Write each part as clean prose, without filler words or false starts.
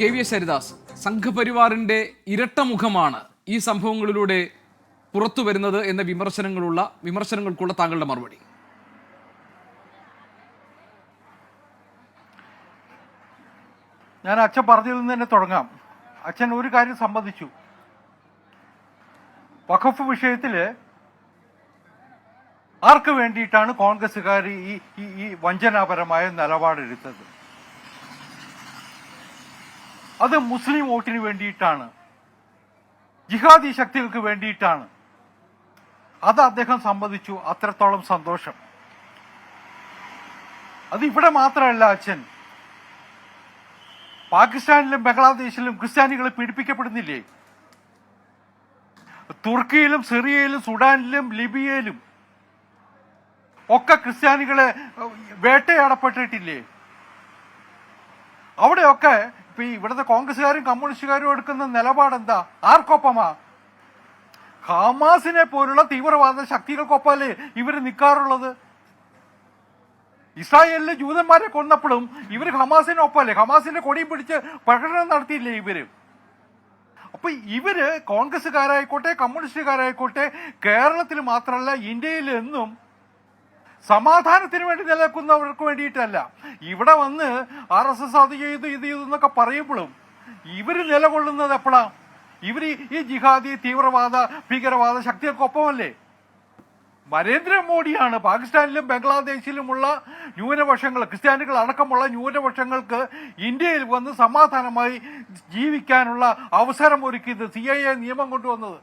KVS Haridas, സംഘപരിവാറിന്റെ ഇരട്ടമുഖമാണ് ഈ സംഭവങ്ങളിലൂടെ പുറത്തു വരുന്നത് എന്ന വിമർശനങ്ങൾക്കുള്ള താങ്കളുടെ മറുപടി. ഞാൻ അച്ഛൻ പറഞ്ഞതിൽ നിന്ന് തന്നെ തുടങ്ങാം. അച്ഛൻ ഒരു കാര്യം സംബന്ധിച്ചു. വഖഫ് വിഷയത്തിൽ ആർക്ക് വേണ്ടിയിട്ടാണ് കോൺഗ്രസ്സുകാർ ഈ വഞ്ചനാപരമായ നിലപാടെടുത്തത്? അത് മുസ്ലിം വോട്ടിന് വേണ്ടിയിട്ടാണ്, ജിഹാദി ശക്തികൾക്ക് വേണ്ടിയിട്ടാണ്. അത് അദ്ദേഹം സമ്മതിച്ചു. അത്രത്തോളം സന്തോഷം. അത് ഇവിടെ മാത്രമല്ല അച്ഛൻ, പാകിസ്ഥാനിലും ബംഗ്ലാദേശിലും ക്രിസ്ത്യാനികൾ പീഡിപ്പിക്കപ്പെടുന്നില്ലേ? തുർക്കിയിലും സിറിയയിലും സുഡാനിലും ലിബിയയിലും ഒക്കെ ക്രിസ്ത്യാനികളെ വേട്ടയാടപ്പെട്ടിട്ടില്ലേ? അവിടെയൊക്കെ ഇപ്പൊ ഇവിടുത്തെ കോൺഗ്രസ്സുകാരും കമ്മ്യൂണിസ്റ്റുകാരും എടുക്കുന്ന നിലപാടെന്താ? ആർക്കൊപ്പമാ? ഹമാസിനെ പോലുള്ള തീവ്രവാദ ശക്തികൾക്കൊപ്പമല്ലേ ഇവർ നിൽക്കാറുള്ളത്? ഇസ്രായേലിലെ ജൂതന്മാരെ കൊന്നപ്പോഴും ഇവർ ഹമാസിനൊപ്പമല്ലേ? ഹമാസിന്റെ കൊടിയും പിടിച്ച് പ്രകടനം നടത്തിയില്ലേ ഇവര്? അപ്പൊ ഇവര് കോൺഗ്രസ്സുകാരായിക്കോട്ടെ കമ്മ്യൂണിസ്റ്റുകാരായിക്കോട്ടെ കേരളത്തിൽ മാത്രമല്ല ഇന്ത്യയിൽ എന്നും സമാധാനത്തിന് വേണ്ടി നിലനിൽക്കുന്നവർക്ക് വേണ്ടിയിട്ടല്ല. ഇവിടെ വന്ന് RSS അത് ചെയ്തു ഇത് ചെയ്തു എന്നൊക്കെ പറയുമ്പോഴും ഇവര് നിലകൊള്ളുന്നത് എപ്പോഴാ? ഇവർ ഈ ജിഹാദി തീവ്രവാദ ഭീകരവാദ ശക്തികൾക്കൊപ്പമല്ലേ? നരേന്ദ്രമോദിയാണ് പാകിസ്ഥാനിലും ബംഗ്ലാദേശിലുമുള്ള ന്യൂനപക്ഷങ്ങൾ, ക്രിസ്ത്യാനികൾ അടക്കമുള്ള ന്യൂനപക്ഷങ്ങൾക്ക് ഇന്ത്യയിൽ വന്ന് സമാധാനമായി ജീവിക്കാനുള്ള അവസരം ഒരുക്കിയത്, CAA നിയമം കൊണ്ടുവന്നത്.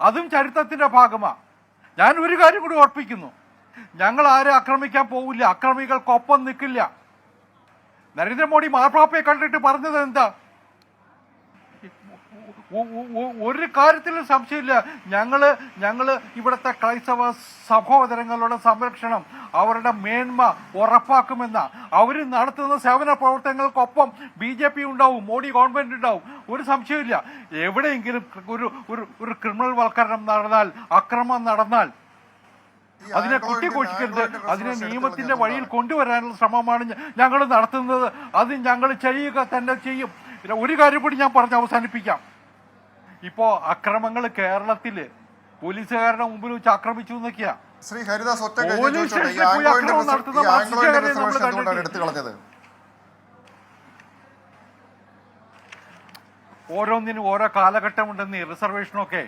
അതും ചരിത്രത്തിന്റെ ഭാഗമാണ്. ഞാൻ ഒരു കാര്യം കൂടി ഓർപ്പിക്കുന്നു, ഞങ്ങൾ ആരെ ആക്രമിക്കാൻ പോവില്ല, അക്രമികൾക്കൊപ്പം നിൽക്കില്ല. നരേന്ദ്രമോദി മാർപ്പാപ്പയെ കണ്ടിട്ട് പറഞ്ഞത് എന്താ? ഒരു കാര്യത്തിലും സംശയമില്ല, ഞങ്ങള് ഇവിടുത്തെ ക്രൈസ്തവ സഹോദരങ്ങളുടെ സംരക്ഷണം, അവരുടെ മേന്മ ഉറപ്പാക്കുമെന്ന. അവർ നടത്തുന്ന സേവന പ്രവർത്തനങ്ങൾക്കൊപ്പം BJP ഉണ്ടാവും, മോഡി ഗവൺമെന്റ് ഉണ്ടാവും. ഒരു സംശയമില്ല. എവിടെയെങ്കിലും ഒരു ക്രിമിനൽ വൽക്കരണം നടന്നാൽ, അക്രമം നടന്നാൽ അതിനെ കുത്തിഘോഷിക്കരുത്. അതിനെ നിയമത്തിന്റെ വഴിയിൽ കൊണ്ടുവരാനുള്ള ശ്രമമാണ് ഞങ്ങൾ നടത്തുന്നത്. അത് ഞങ്ങൾ ചെയ്യുക തന്നെ ചെയ്യും. ഒരു കാര്യം കൂടി ഞാൻ പറഞ്ഞ് അവസാനിപ്പിക്കാം. ഇപ്പോ അക്രമങ്ങൾ കേരളത്തില് പോലീസുകാരുടെ മുമ്പിൽ വെച്ച് ആക്രമിച്ചു എന്നൊക്കെയാ. ശ്രീ ഹരിദാസ്, ഓരോന്നിനും ഓരോ കാലഘട്ടമുണ്ടെന്ന്. റിസർവേഷനൊക്കെ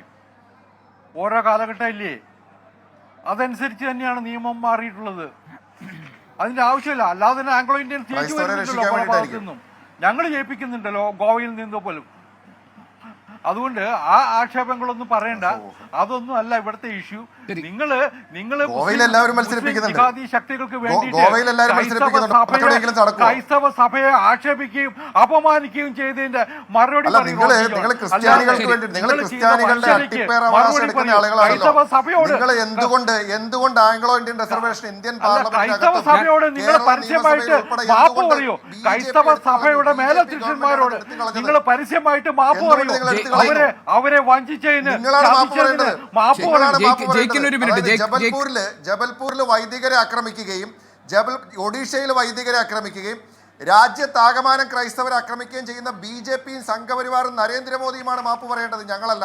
ഓരോ കാലഘട്ടം ഇല്ലേ? അതനുസരിച്ച് തന്നെയാണ് നിയമം മാറിയിട്ടുള്ളത്. അതിന്റെ ആവശ്യമില്ല. അല്ലാതെ തന്നെ ആംഗ്ലോ ഇന്ത്യൻ തിരിച്ചു വരുന്നുണ്ടല്ലോ പല ഭാഗത്തുനിന്നും. ഞങ്ങൾ ജയിപ്പിക്കുന്നുണ്ടല്ലോ ഗോവയിൽ നിന്ന് പോലും. അതുകൊണ്ട് ആ ആക്ഷേപങ്ങളൊന്നും പറയണ്ട. അതൊന്നും അല്ല ഇവിടുത്തെ ഇഷ്യൂ. നിങ്ങള് ജിഹാദി ശക്തികൾക്ക് വേണ്ടിയിട്ട് ക്രൈസ്തവ സഭയെ ആക്ഷേപിക്കുകയും അപമാനിക്കുകയും ചെയ്തതിന്റെ മറുപടി ക്രൈസ്തവ ആംഗ്ലോ ഇന്ത്യൻ റിസർവേഷൻ ഇന്ത്യൻ ക്രൈസ്തവ സഭയോട് നിങ്ങൾ പരസ്യമായിട്ട് മാപ്പ് പറയൂ. ക്രൈസ്തവ സഭയുടെ മേലധ്യക്ഷന്മാരോട് നിങ്ങൾ പരസ്യമായിട്ട് മാപ്പ് പറയൂ. അവരെ വഞ്ചിച്ചതിന് മാപ്പ് പറയൂ. ജബൽപൂരിൽ വൈദികരെ ആക്രമിക്കുകയും ഒഡീഷയിൽ വൈദികരെ ആക്രമിക്കുകയും രാജ്യത്താകമാനം ക്രൈസ്തവരെ ആക്രമിക്കുകയും ചെയ്യുന്ന BJPയും സംഘപരിവാറും നരേന്ദ്രമോദിയുമാണ് മാപ്പ് പറയേണ്ടത്, ഞങ്ങളല്ല.